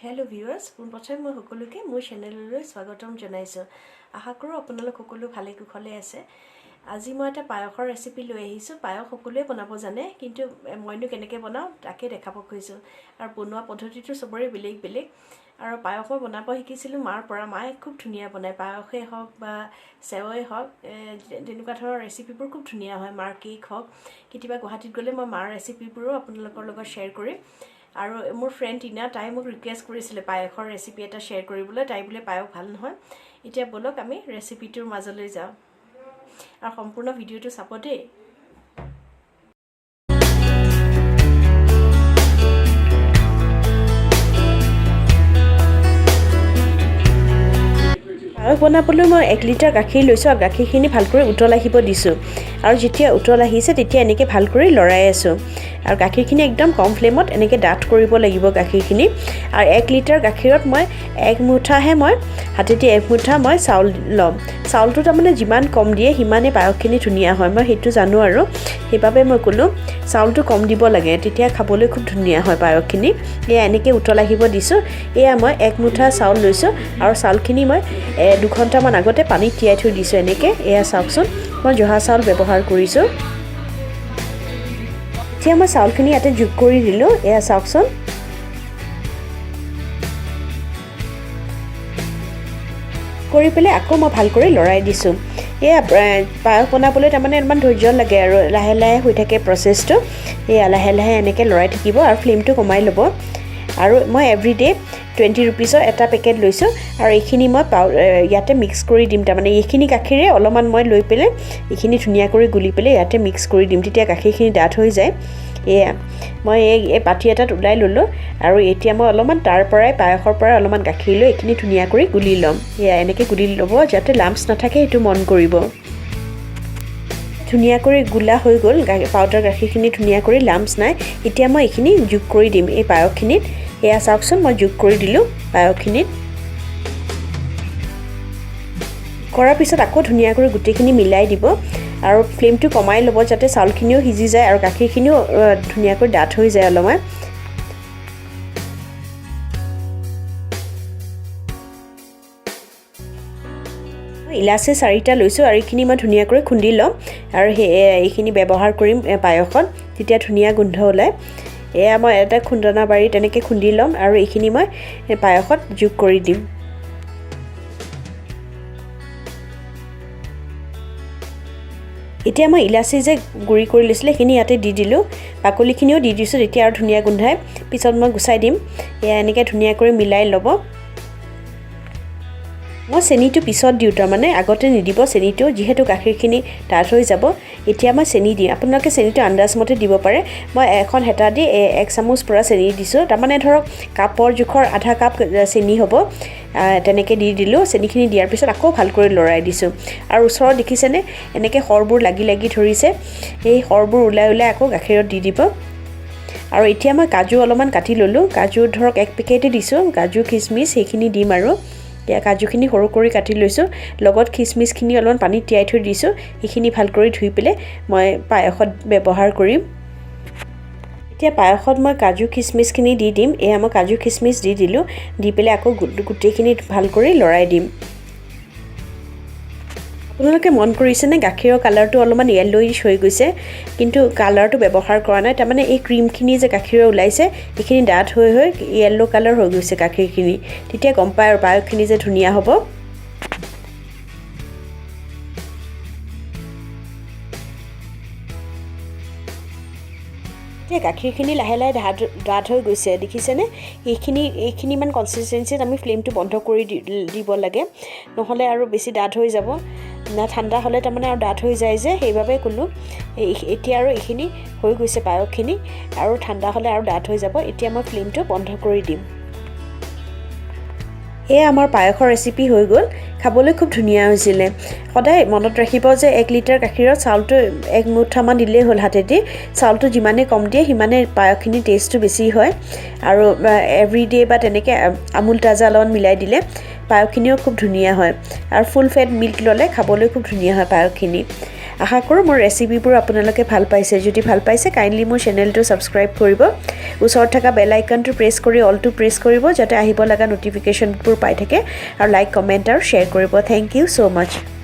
Hello viewers, পোনপ্ৰথমে মই সকলোকে মোৰ চেনেললৈ স্বাগতম জনাইছো। আশা কৰোঁ আপোনালোক সকলো ভালে কুশলে আছে। আজি মই এটা পায়সৰ ৰেচিপি লৈ আহিছো। পায়স সকলোৱে বনাব জানে, কিন্তু মইনো কেনেকৈ বনাও তাকে দেখাব খুজিছো। আৰু বনোৱা পদ্ধতিটো সবৰে বেলেগ বেলেগ। আৰু পায়স মই বনাব শিকিছিলোঁ মাৰ পৰা। মায়ে খুব ধুনীয়া বনায়, পায়সেই হওক বা চেৱই হওক, তেনেকুৱা ধৰণৰ ৰেচিপিবোৰ খুব ধুনীয়া হয়। মাৰ কেক হওক, কেতিয়াবা গুৱাহাটীত গ'লে মই মাৰ ৰেচিপিবোৰো আপোনালোকৰ লগত শ্বেয়াৰ কৰিম। আৰু মোৰ ফ্ৰেণ্ড টিনা, তাই মোক ৰিকুৱেষ্ট কৰিছিলে পায়সৰ ৰেচিপি এটা শ্বেয়াৰ কৰিবলৈ। তাই বোলে পায়স ভাল নহয়। এতিয়া বলক আমি ৰেচিপিটোৰ মাজলৈ যাওঁ আৰু সম্পূৰ্ণ ভিডিঅ'টো চাব দেই। পায়স বনাবলৈ মই 1 লিটাৰ গাখীৰ লৈছোঁ আৰু গাখীৰখিনি ভালকৈ উতল আহিব দিছোঁ। আৰু যেতিয়া উতল আহিছে তেতিয়া এনেকৈ ভালকৈ লৰাই আছোঁ। আৰু গাখীৰখিনি একদম কম ফ্লেমত এনেকৈ ডাঠ কৰিব লাগিব গাখীৰখিনি। আৰু 1 লিটাৰ গাখীৰত মই 1 মুঠাহে মই হাতেদি 1 মুঠা মই চাউল ল'ম। চাউলটো তাৰমানে যিমান কম দিয়ে সিমানেই পায়সখিনি ধুনীয়া হয়, মই সেইটো জানো। আৰু সেইবাবে মই ক'লোঁ চাউলটো কম দিব লাগে, তেতিয়া খাবলৈ খুব ধুনীয়া হয় পায়সখিনি। এয়া এনেকৈ উতল আহিব দিছোঁ। এয়া মই 1 মুঠা চাউল লৈছোঁ আৰু চাউলখিনি মই 2 ঘণ্টামান আগতে পানীত তিয়াই থৈ দিছোঁ এনেকৈ। এয়া চাওকচোন, মই জহা চাউল ব্যৱহাৰ কৰিছোঁ। এতিয়া মই চাউলখিনি ইয়াতে যোগ কৰি দিলোঁ। এয়া চাওকচোন, কৰি পেলাই আকৌ মই ভালকৈ লৰাই দিছোঁ। এয়া পায়স বনাবলৈ তাৰমানে অলপমান ধৈৰ্য লাগে আৰু লাহে লাহে হৈ থাকে প্ৰচেছটো। এয়া লাহে লাহে এনেকৈ লৰাই থাকিব আৰু ফ্লেমটো কমাই ল'ব। আৰু মই এভৰিডে 20 ৰুপিজৰ এটা পেকেট লৈছোঁ আৰু এইখিনি মই ইয়াতে মিক্স কৰি দিম। তাৰমানে এইখিনি গাখীৰে অলপমান মই লৈ পেলাই এইখিনি ধুনীয়াকৈ গুলি পেলাই ইয়াতে মিক্স কৰি দিম, তেতিয়া গাখীৰখিনি ডাঠ হৈ যায়। এয়া মই এই বাতি এটাত ওলাই ল'লোঁ আৰু এতিয়া মই অলপমান তাৰ পৰাই পায়সৰ পৰা অলপমান গাখীৰ লৈ এইখিনি ধুনীয়াকৈ গুলি ল'ম। এয়া এনেকৈ গুলি ল'ব যাতে লাম্পছ নাথাকে, সেইটো মন কৰিব। ধুনীয়াকৈ গুলা হৈ গ'ল, পাউডাৰ গাখীৰখিনি ধুনীয়াকৈ লাম্পছ নাই। এতিয়া মই এইখিনি যোগ কৰি দিম এই পায়সখিনিত। এয়া চাওকচোন, মই যোগ কৰি দিলোঁ পায়সখিনিত। কৰাৰ পিছত আকৌ ধুনীয়াকৈ গোটেইখিনি মিলাই দিব আৰু ফ্লেমটো কমাই ল'ব যাতে চাউলখিনিও সিজি যায় আৰু গাখীৰখিনিও ধুনীয়াকৈ ডাঠ হৈ যায় অলপমান। ইলাচি 4টা লৈছোঁ আৰু এইখিনি মই ধুনীয়াকৈ খুন্দি ল'ম আৰু এইখিনি ব্যৱহাৰ কৰিম পায়সত, তেতিয়া ধুনীয়া গোন্ধ ওলায়। এয়া মই এটা খুন্দনা বাৰীত এনেকৈ খুন্দি ল'ম আৰু এইখিনি মই পায়সত যোগ কৰি দিম। এতিয়া মই ইলাচি যে গুড়ি কৰি লৈছিলোঁ সেইখিনি ইয়াতে দি দিলোঁ, বাকলিখিনিও দি দিছোঁ, তেতিয়া আৰু ধুনীয়া গোন্ধাই। পিছত মই গুচাই দিম। এয়া এনেকৈ ধুনীয়াকৈ মিলাই ল'ব। মই চেনিটো পিছত দিওঁ, তাৰমানে আগতে নিদিব চেনিটো, যিহেতু গাখীৰখিনি ডাঠ হৈ যাব। এতিয়া মই চেনি দিম, আপোনালোকে চেনিটো আন্দাজমতে দিব পাৰে। মই এখন হেতা দি 1 চামুচ পৰা চেনি দিছোঁ, তাৰমানে ধৰক কাপৰ জোখৰ আধা কাপ চেনি হ'ব। তেনেকৈ দি দিলোঁ। চেনিখিনি দিয়াৰ পিছত আকৌ ভালকৈ লৰাই দিছোঁ। আৰু ওচৰত দেখিছেনে এনেকৈ সৰবোৰ লাগি লাগি ধৰিছে, এই সৰবোৰ ওলাই ওলাই আকৌ গাখীৰত দি দিব। আৰু এতিয়া মই কাজু অলপমান কাটি ল'লোঁ, কাজু ধৰক 1 পেকেটে দিছোঁ, কাজু খিচমিচ সেইখিনি দিম। আৰু এতিয়া কাজুখিনি সৰু কৰি কাটি লৈছোঁ, লগত খিচমিচখিনি অলপমান পানীত তিয়াই থৈ দিছোঁ, সেইখিনি ভালকৈ ধুই পেলাই মই পায়সত ব্যৱহাৰ কৰিম। এতিয়া পায়সত মই কাজু খিচমিচখিনি দি দিম। এয়া মই কাজু খিচমিচ দি দিলোঁ, দি পেলাই আকৌ গোটেইখিনি ভালকৈ লৰাই দিম। আপোনালোকে মন কৰিছেনে গাখীৰৰ কালাৰটো অলপমান য়েল্ল'ইছ হৈ গৈছে, কিন্তু কালাৰটো ব্যৱহাৰ কৰা নাই। তাৰমানে এই ক্ৰীমখিনি যে গাখীৰৰ ওলাইছে এইখিনি ডাঠ হৈ হৈ য়েল্ল' কালাৰ হৈ গৈছে গাখীৰখিনি, তেতিয়া গম পায় আৰু পায়সখিনি যে ধুনীয়া হ'ব। এতিয়া গাখীৰখিনি লাহে লাহে ডাঠ হৈ গৈছে, দেখিছেনে? এইখিনি ইমান কনচিষ্টেঞ্চিত আমি ফ্লেমটো বন্ধ কৰি দিব লাগে, নহ'লে আৰু বেছি ডাঠ হৈ যাব। ঠাণ্ডা হ'লে তাৰমানে আৰু ডাঠ হৈ যায় যে, সেইবাবে ক'লোঁ। এতিয়া আৰু এইখিনি হৈ গৈছে পায়সখিনি, আৰু ঠাণ্ডা হ'লে আৰু ডাঠ হৈ যাব। এতিয়া মই ফ্লেমটো বন্ধ কৰি দিম। এয়া আমাৰ পায়সৰ ৰেচিপি হৈ গ'ল। খাবলৈ খুব ধুনীয়া হৈছিলে। সদায় মনত ৰাখিব যে 1 লিটাৰ গাখীৰত চাউলটো 1 মুঠামান দিলেই হ'ল হাতেদি। চাউলটো যিমানেই কম দিয়ে সিমানেই পায়সখিনি টেষ্টটো বেছি হয়। আৰু এভৰিডে বা তেনেকৈ আমুল তাজা অলপমান মিলাই দিলে পায়সখিনিও খুব ধুনীয়া হয় আৰু ফুল ফেট মিল্ক ল'লে খাবলৈ খুব ধুনীয়া হয় পায়সখিনি আশা কৰোঁ মোৰ ৰেচিপিবোৰ আপোনালোকে ভাল পাইছে যদি ভাল পাইছে কাইণ্ডলি মোৰ চেনেলটো ছাবস্ক্ৰাইব কৰিব ওচৰত থকা বেল আইকনটো প্ৰেছ কৰি অলটো প্ৰেছ কৰিব যাতে আহিব লগা ন'টিফিকেশ্যনবোৰ পাই থাকে আৰু লাইক কমেণ্ট আৰু শ্বেয়াৰ কৰিব থেংক ইউ ছ' মাছ